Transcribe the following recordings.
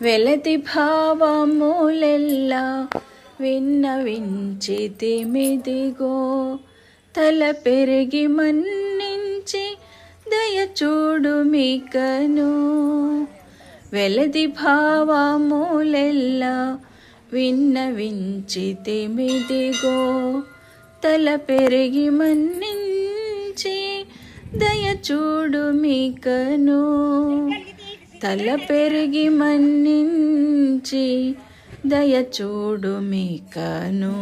వెలతి భావములెల్ల విన్నవించితిమిదిగో, తల పెరిగి మన్నించి దయచూడు మీకను. వెలతి భావములెల్ల విన్నవించితిమిదిగో, తల పెరిగి మన్నించి దయచూడు మీకను. తల పెరిగి మన్నించి దయచూడు మీకను.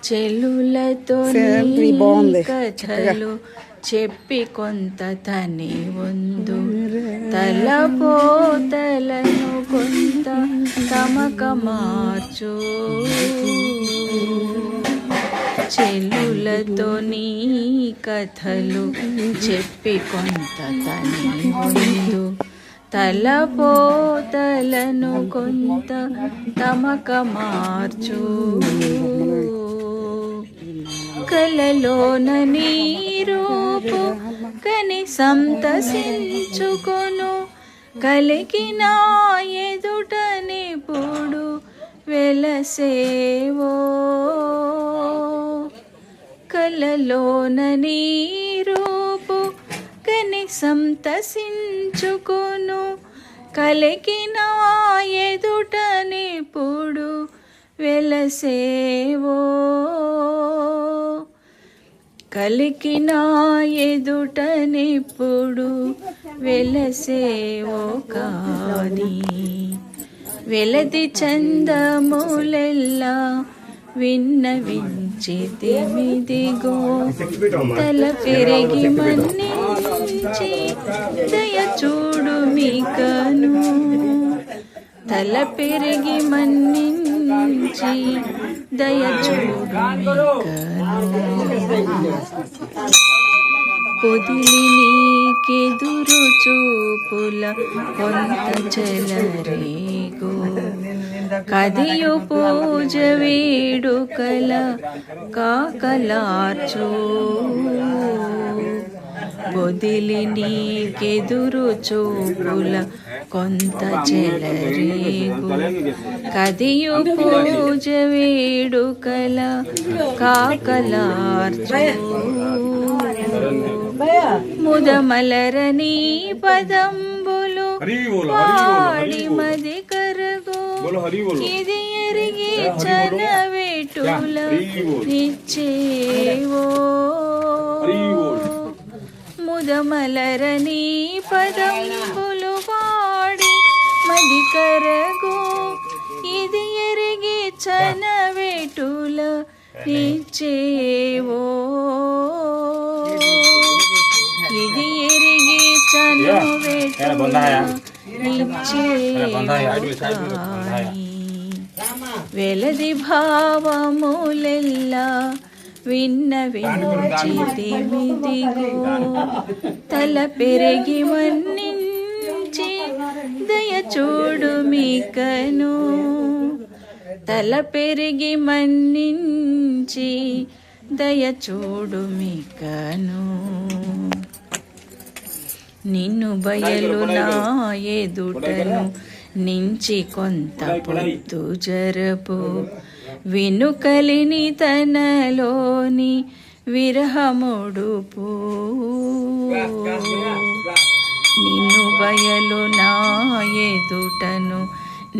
చెల్లులతో కథలు చెప్పి కొంత తని వందు, తలపోతలను కొంత తమక మార్చు. చెల్లులతో నీ కథలు చెప్పి కొంత తని వందు, తలపోతలను కొంత తమక మార్చు. కలలోన నీ రూపు కని సంతసించుకొను, కలిగిన ఎదుటనిప్పుడు వెలసేవో. కలలోన నీ రూపు కని సంతసించుకొను, కలిగిన ఎదుటనిప్పుడు వెలసేవో. కలికిన ఎదుటనిప్పుడు వెలసేవో కాని. వెలది చందములెల్లా విన్నవించితిమిదిగో, తల పెరిగి మన్నించి దయచూడు మీకను. తల పెరిగి మన్నించి దయచూడు మీకను. పొదిలి నీకెదురు చూపుల కొంత చెలరేగో, కదియు పూజ వేడుకల కాకలార్చు. పొదిలి నీకెదురు చూపుల కొంత చెలరేగు, కదియు పూజ వేడుకల కాకలార్చు. ముదమలరని పదంబులు పాడి మది కరగో, ఇది ఎరిగి చనవేటుల నిచ్చేవో. ముదమలరని పదంబులు పాడి మది కరగో, ఇది ఎరిగి చనవేటుల నిచ్చేవో. ఇది ఎరిగి చనవేటుల నిచ్చేవో. వెలది భావములెల్లా విన్నవించితిమిదిగో, తల పెరిగి మన్నించి దయచూడు మీకను. తల పెరిగి మన్నించి దయచూడు మీకను. నిన్ను బయలు నా ఎదుటను నించి కొంత పొద్దు జరపు, వినుకలిని తనలోని విరహముడుపు. నిన్ను బయలు నా ఎదుటను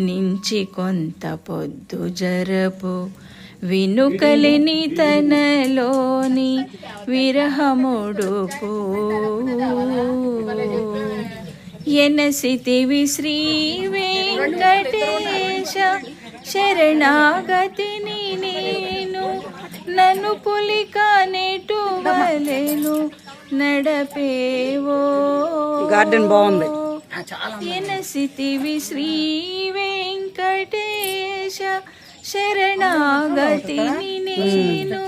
నించి కొంత పొద్దు జరపు, వినుకలిని తనలోని విరహముడుపు. ఎనసితివి శ్రీ వెంకటేశ శరణాగతిని నేను, నన్ను పులిక నెటువలెను నడపేవో. గార్డెన్ బాగుంది. ఎనసితివి శ్రీ వెంకటేశ శరణాగతిని నేను,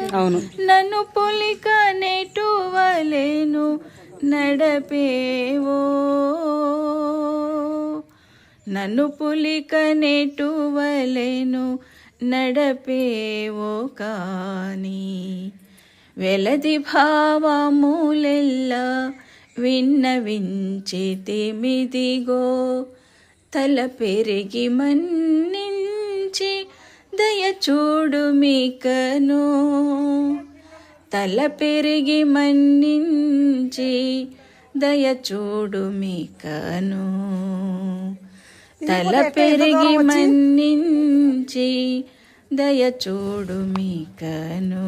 నన్ను పులిక నెటువలెను నడపేవో. నన్ను పులిక నెటువలెను నడపేవో కాని. వెలది భావములెల్లా విన్నవించితిమిదిగో తల పెరిగి మన్నించి దయచూడు మీకను తల పెరిగి మన్నించి దయచూడు మీకను తల పెరిగి మన్నించి దయచూడు మీకను